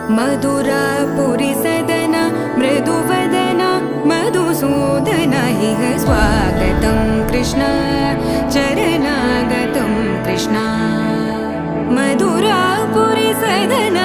मधुरापुरी सदना मृदुवदना मधुसूदन इह स्वागतं कृष्ण चरणागतं कृष्ण मधुरापुरी सदना